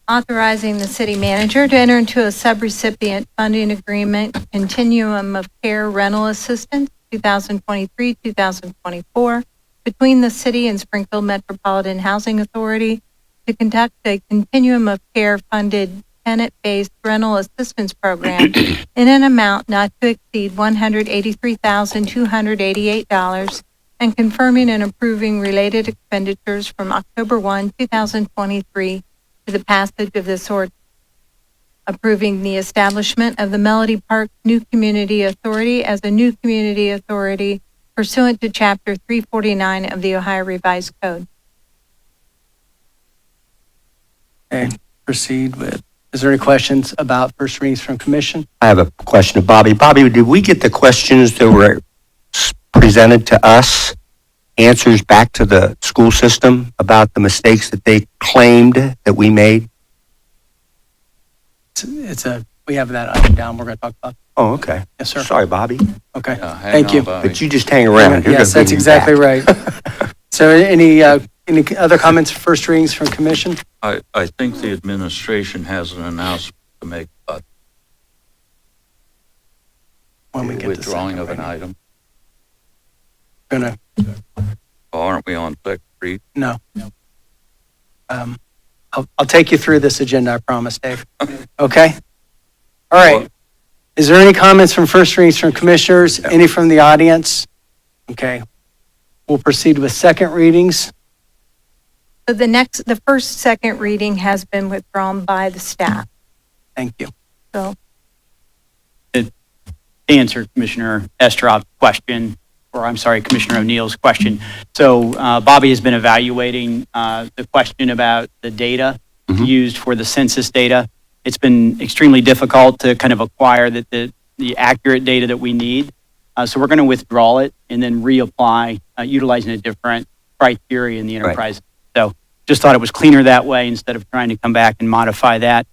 Authorizing the city manager to enter into a subrecipient funding agreement, Continuum of Care Rental Assistance, 2023-2024, between the city and Springfield Metropolitan Housing Authority to conduct a Continuum of Care funded tenant-based rental assistance program in an amount not to exceed $183,288 and confirming and approving related expenditures from October 1, 2023 to the passage of this ordinance. Approving the establishment of the Melody Park New Community Authority as a new community authority pursuant to Chapter 349 of the Ohio Revised Code. Okay, proceed with, is there any questions about first readings from commission? I have a question of Bobby. Bobby, did we get the questions that were presented to us, answers back to the school system about the mistakes that they claimed that we made? It's a We have that item down. We're going to talk about. Oh, okay. Yes, sir. Sorry, Bobby. Okay. Hang Thank on, you. Bobby. But you just hang around. You're Yes, gonna that's bring me exactly back. right. So any other comments, first readings from commission? I think the administration has an announcement to make about When we get to withdrawing second of an reading. item. Gonna, Aren't we on second read? no. I'll take you through this agenda, I promise, Dave. Okay? All right. Is there any comments from first readings from commissioners? Any from the audience? Okay. We'll proceed with second readings. So the first, second reading has been withdrawn by the staff. Thank you. So To answer Commissioner Estrop's question, or I'm sorry, Commissioner O'Neill's question. So Bobby has been evaluating the question about the data used for the census data. It's been extremely difficult to kind of acquire the accurate data that we need. So we're going to withdraw it and then reapply utilizing a different criteria in the enterprise. So just thought it was cleaner that way instead of trying to come back and modify that.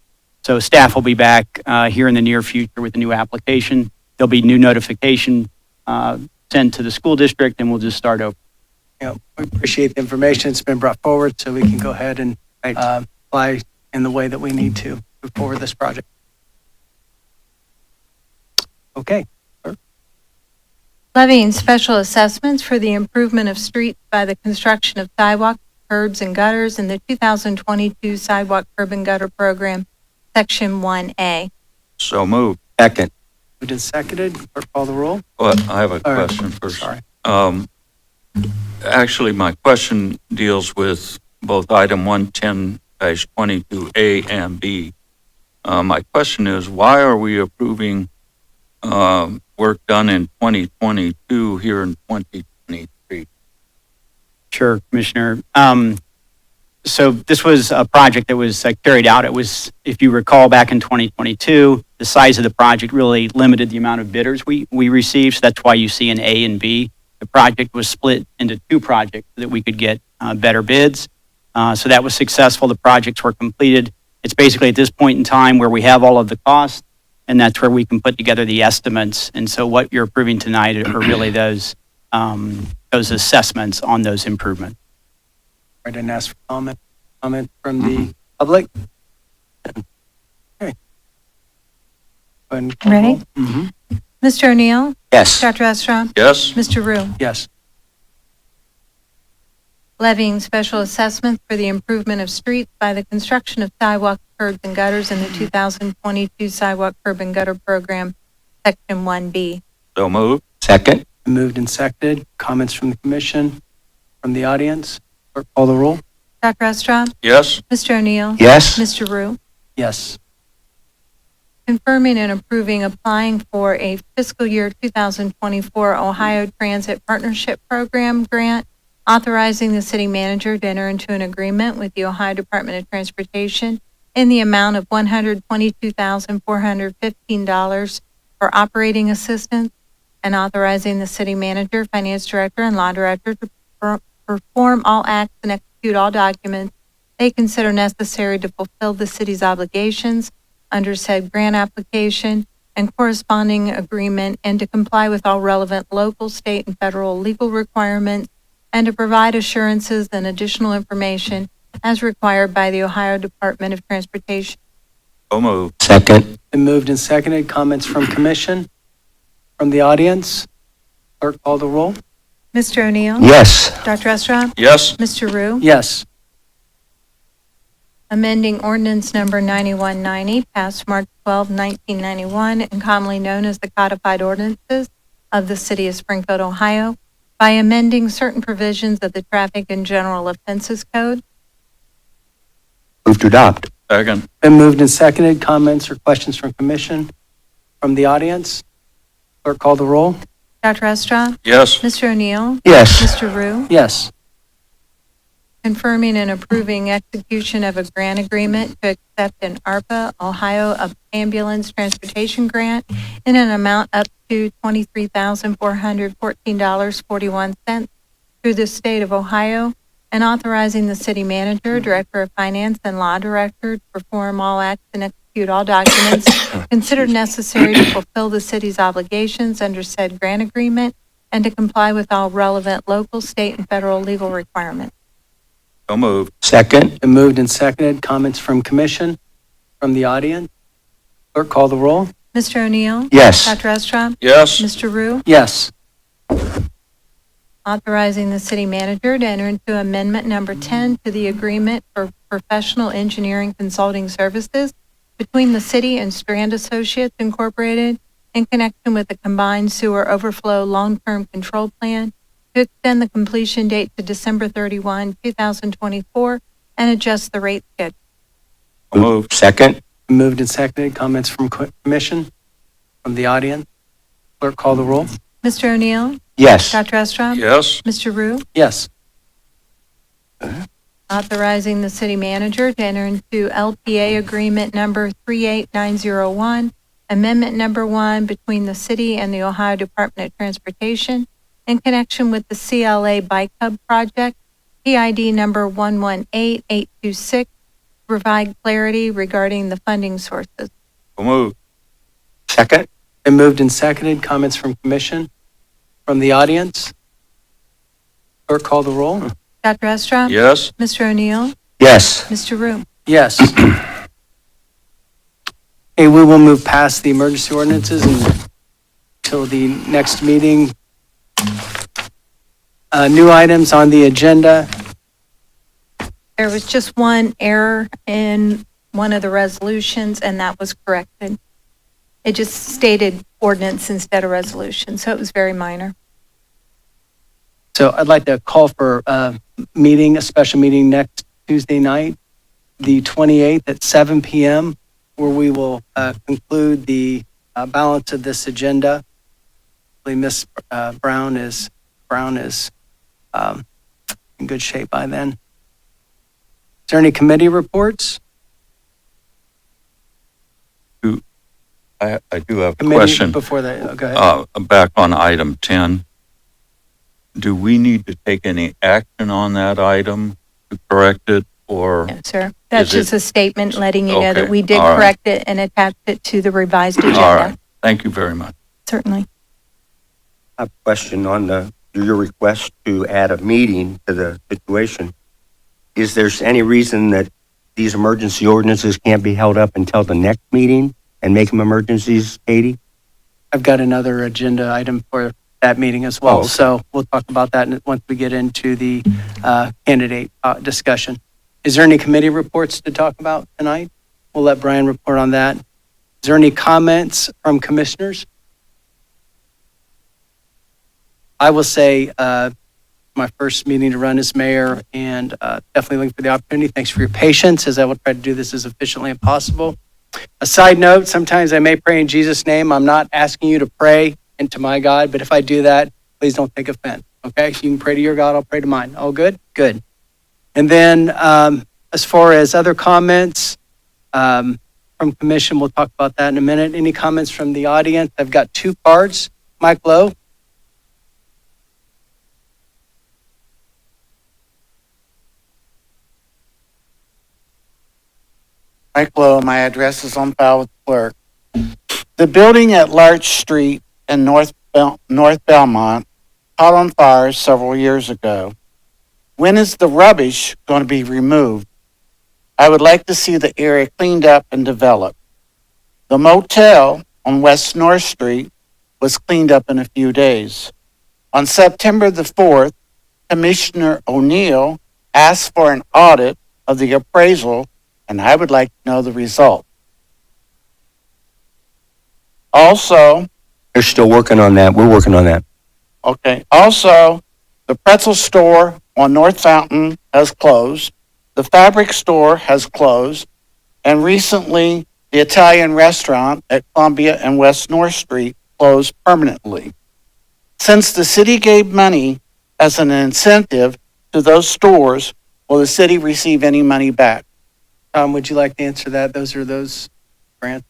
So staff will be back here in the near future with a new application. There'll be new notification sent to the school district, and we'll just start over. We appreciate the information. It's been brought forward so we can go ahead and apply in the way that we need to move forward this project. Okay. levying special assessments for the improvement of streets by the construction of sidewalks, curbs, and gutters in the 2022 Sidewalk Curb and Gutter Program, Section 1A. So moved. Second. Moved and seconded. Clerk, call the roll. But I have a All right. question first. Sorry. Actually, my question deals with both item 110-22A and B. My question is, why are we approving work done in 2022 here in 2023? Sure, Commissioner. So this was a project that was carried out. It was, if you recall, back in 2022, the size of the project really limited the amount of bidders we received. So that's why you see an A and B. The project was split into two projects so that we could get better bids. So that was successful. The projects were completed. It's basically at this point in time where we have all of the costs, and that's where we can put together the estimates. And so what you're approving tonight are really those assessments on those improvements. I didn't ask for comment from the public. Okay. Go ahead and call the Ready? roll. Mhm. Mr. O'Neill? Yes. Dr. Estra? Yes? Mr. Rue? Yes. Levying special assessments for the improvement of streets by the construction of sidewalks, curbs, and gutters in the 2022 Sidewalk Curb and Gutter Program, Section 1B. So moved. Second. Moved and seconded. Comments from the commission, from the audience. Clerk, call the roll. Dr. Estra? Yes? Mr. O'Neill? Yes. Mr. Rue? Yes. Confirming and approving applying for a fiscal year 2024 Ohio Transit Partnership Program grant, authorizing the city manager to enter into an agreement with the Ohio Department of Transportation in the amount of $122,415 for operating assistance, and authorizing the city manager, finance director, and law director to perform all acts and execute all documents they consider necessary to fulfill the city's obligations under said grant application and corresponding agreement, and to comply with all relevant local, state, and federal legal requirements, and to provide assurances and additional information as required by the Ohio Department of Transportation. So moved. Second. Been moved and seconded. Comments from commission, from the audience. Clerk, call the roll. Mr. O'Neill? Yes. Dr. Estra? Yes? Mr. Rue? Yes. Amending ordinance number 9190, passed March 12, 1991, and commonly known as the codified ordinances of the city of Springfield, Ohio, by amending certain provisions of the Traffic and General Offenses Code. Move to adopt. Second. Been moved and seconded. Comments or questions from commission, from the audience. Clerk, call the roll. Dr. Estra? Yes? Mr. O'Neill? Yes. Mr. Rue? Yes. Confirming and approving execution of a grant agreement to accept an ARPA Ohio Ambulance Transportation Grant in an amount up to $23,414.41 through the state of Ohio, and authorizing the city manager, director of finance, and law director to perform all acts and execute execute all documents considered necessary to fulfill the city's obligations under said grant agreement and to comply with all relevant local, state, and federal legal requirements. So moved. Second? Been moved and seconded. Comments from commission, from the audience? Clerk, call the roll. Mr. O'Neill? Yes. Dr. Estrop? Yes. Mr. Rue? Yes. Authorizing the city manager to enter into amendment number 10 to the agreement for professional engineering consulting services between the city and Strand Associates Incorporated in connection with the combined sewer overflow long-term control plan to extend the completion date to December 31, 2024, and adjust the rate schedule. So moved. Second? Been moved and seconded. Comments from commission, from the audience? Clerk, call the roll. Mr. O'Neill? Yes. Dr. Estrop? Yes. Mr. Rue? Yes. Authorizing the city manager to enter into LPA agreement number 38901, amendment number 1 between the city and the Ohio Department of Transportation in connection with the CLA Bike Hub project, PID number 118826, to provide clarity regarding the funding sources. So moved. Second? Been moved and seconded. Comments from commission, from the audience? Clerk, call the roll. Dr. Estrop? Yes. Mr. O'Neill? Yes. Mr. Rue? Yes. Okay, we will move past the emergency ordinances until the next meeting. New items on the agenda. There was just one error in one of the resolutions, and that was corrected. It just stated ordinance instead of resolution, so it was very minor. So I'd like to call for a meeting, a special meeting next Tuesday night, the 28th at 7 p.m., where we will conclude the balance of this agenda. Hopefully Ms. Brown is in good shape by then. Is there any committee reports? I do have a Committee question. before that, go ahead. Back on item 10. Do we need to take any action on that item to correct it, or? Yes, sir. That's Is it- just a statement letting you know Okay, that we did all right. correct it and attached it to the revised All agenda. right. Thank you very much. Certainly. I have a question on your request to add a meeting to the situation. Is there any reason that these emergency ordinances can't be held up until the next meeting and make them emergencies, Katie? I've got another agenda item for that meeting as well. Oh, okay. So we'll talk about that once we get into the candidate discussion. Is there any committee reports to talk about tonight? We'll let Brian report on that. Is there any comments from commissioners? I will say my first meeting to run as mayor, and definitely looking for the opportunity. Thanks for your patience as I will try to do this as efficiently as possible. A side note, sometimes I may pray in Jesus' name. I'm not asking you to pray into my God, but if I do that, please don't take offense, okay? You can pray to your God, I'll pray to mine. All good? Good. And then as far as other comments from commission, we'll talk about that in a minute. Any comments from the audience? I've got 2 cards. Mike Lowe? Mike Lowe, my address is on file with the clerk. The building at Larch Street in North Belmont caught on fire several years ago. When is the rubbish going to be removed? I would like to see the area cleaned up and developed. The motel on West North Street was cleaned up in a few days. On September the 4th, Commissioner O'Neill asked for an audit of the appraisal, and I would like to know the result. Also, They're still working on that. We're working on that. Also, the pretzel store on North Fountain has closed. The fabric store has closed. And recently, the Italian restaurant at Columbia and West North Street closed permanently. Since the city gave money as an incentive to those stores, will the city receive any money back? Tom, would you like to answer that? Those are those grants.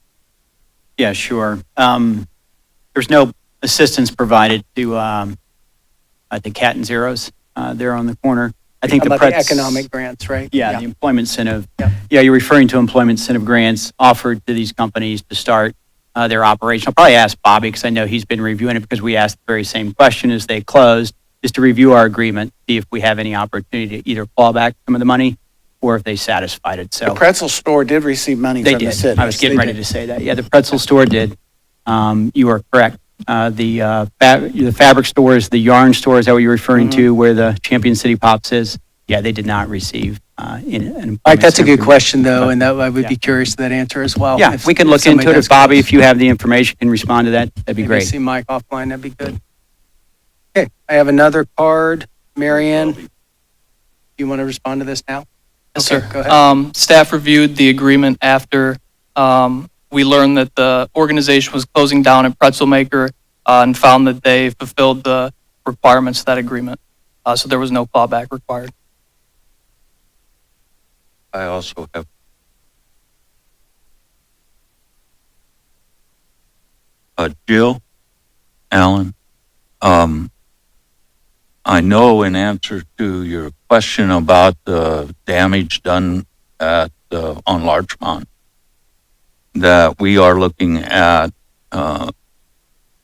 Yeah, sure. There's no assistance provided to the Cat and Zeros there on the corner. I think the About the Pretz- economic grants, right? Yeah, the employment incentive. Yeah. Yeah, you're referring to employment incentive grants offered to these companies to start their operation. I'll probably ask Bobby, because I know he's been reviewing it, because we asked the very same question as they closed, is to review our agreement, see if we have any opportunity to either claw back some of the money or if they satisfied it. The So pretzel store did receive money they from the did. city. I was getting ready to say that. Yeah, the pretzel store did. You are correct. The fabric stores, the yarn store, is that what you're referring to, where the Champion City Pops is? Yeah, they did not receive an Mike, that's a good incentive. question, though, and that I would be Yeah. curious to that answer as well. Yeah, If- we can if look somebody into it. does If Bobby, close. if you have the information, can respond to that, that'd be Maybe great. see Mike offline, that'd be good. Okay, I have another card. Marianne, do you want to respond to this now? Yes, Okay, sir. go ahead. Staff reviewed the agreement after we learned that the organization was closing down at Pretzel Maker and found that they fulfilled the requirements of that agreement. So there was no clawback required. I also have. Jill, Alan, I know in answer to your question about the damage done at, on Larchmont, that we are looking at,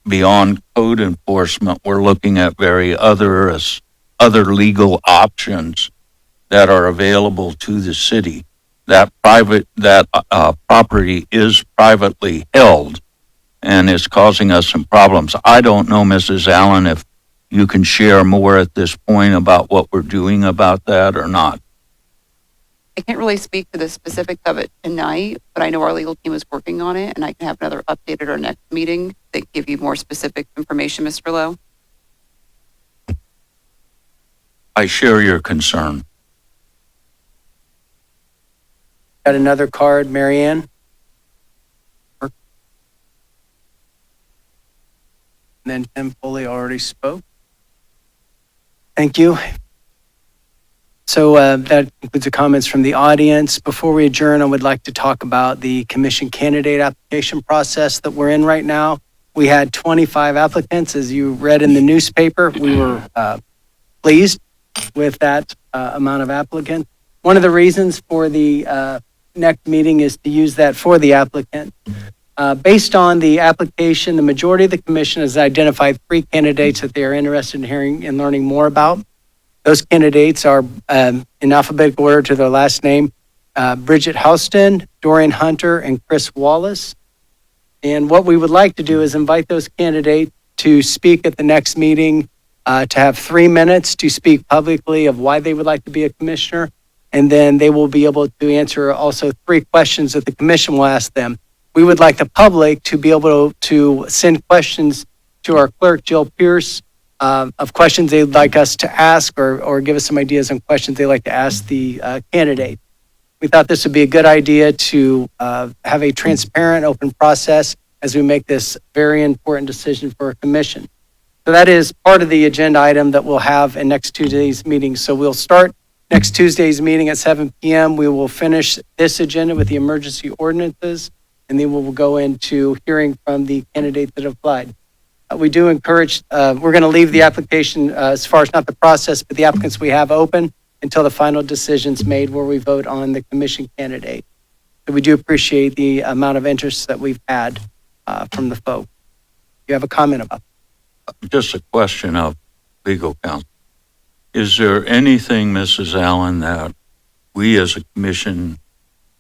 beyond code enforcement, we're looking at other legal options that are available to the city. That property is privately held and is causing us some problems. I don't know, Mrs. Allen, if you can share more at this point about what we're doing about that or not. I can't really speak to the specifics of it tonight, but I know our legal team is working on it, and I can have another update at our next meeting that give you more specific information, Mr. Lowe. I share your concern. Got another card, Marianne? And then Tim Foley already spoke. Thank you. So that concludes the comments from the audience. Before we adjourn, I would like to talk about the commission candidate application process that we're in right now. We had 25 applicants, as you read in the newspaper. We were pleased with that amount of applicants. One of the reasons for the next meeting is to use that for the applicant. Based on the application, the majority of the commission has identified 3 candidates that they are interested in hearing and learning more about. Those candidates are, in alphabetical order to their last name, Bridget Houston, Dorian Hunter, and Chris Wallace. And what we would like to do is invite those candidates to speak at the next meeting, to have 3 minutes to speak publicly of why they would like to be a commissioner. And then they will be able to answer also 3 questions that the commission will ask them. We would like the public to be able to send questions to our clerk, Jill Pierce, of questions they'd like us to ask or give us some ideas on questions they'd like to ask the candidate. We thought this would be a good idea to have a transparent, open process as we make this very important decision for a commission. So that is part of the agenda item that we'll have in next Tuesday's meeting. So we'll start next Tuesday's meeting at 7 p.m. We will finish this agenda with the emergency ordinances, and then we will go into hearing from the candidates that have applied. We do encourage, we're going to leave the application as far as not the process, but the applicants we have open until the final decision's made where we vote on the commission candidate. So we do appreciate the amount of interest that we've had from the folk. You have a comment about that? Just a question of legal counsel. Is there anything, Mrs. Allen, that we as a commission,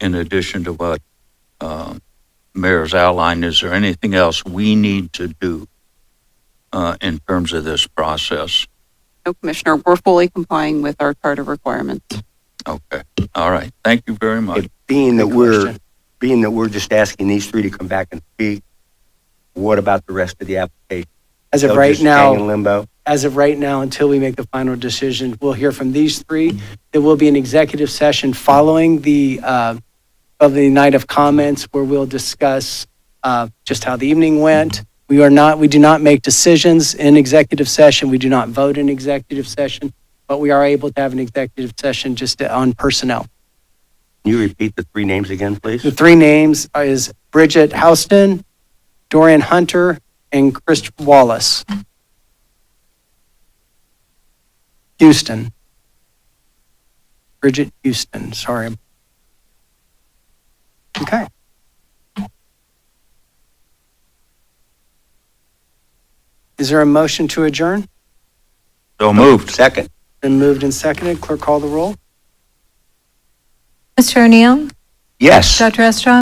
in addition to what Mayor's outlined, is there anything else we need to do in terms of this process? No, Commissioner, we're fully complying with our charter requirements. Okay, all right. Thank you very much. Being that Good question. we're just asking these 3 to come back and speak, what about the rest of the application? As of They'll right just hang in now, limbo? until we make the final decision, we'll hear from these 3. There will be an executive session following the night of comments where we'll discuss just how the evening went. We do not make decisions in executive session. We do not vote in executive session, but we are able to have an executive session just on personnel. Can you repeat the 3 names again, please? The 3 names is Bridget Houston, Dorian Hunter, and Chris Wallace. Houston. Bridget Houston, sorry. Okay. Is there a motion to adjourn? So moved. Second. Been moved and seconded. Clerk, call the roll. Mr. O'Neill? Yes. Dr. Estra?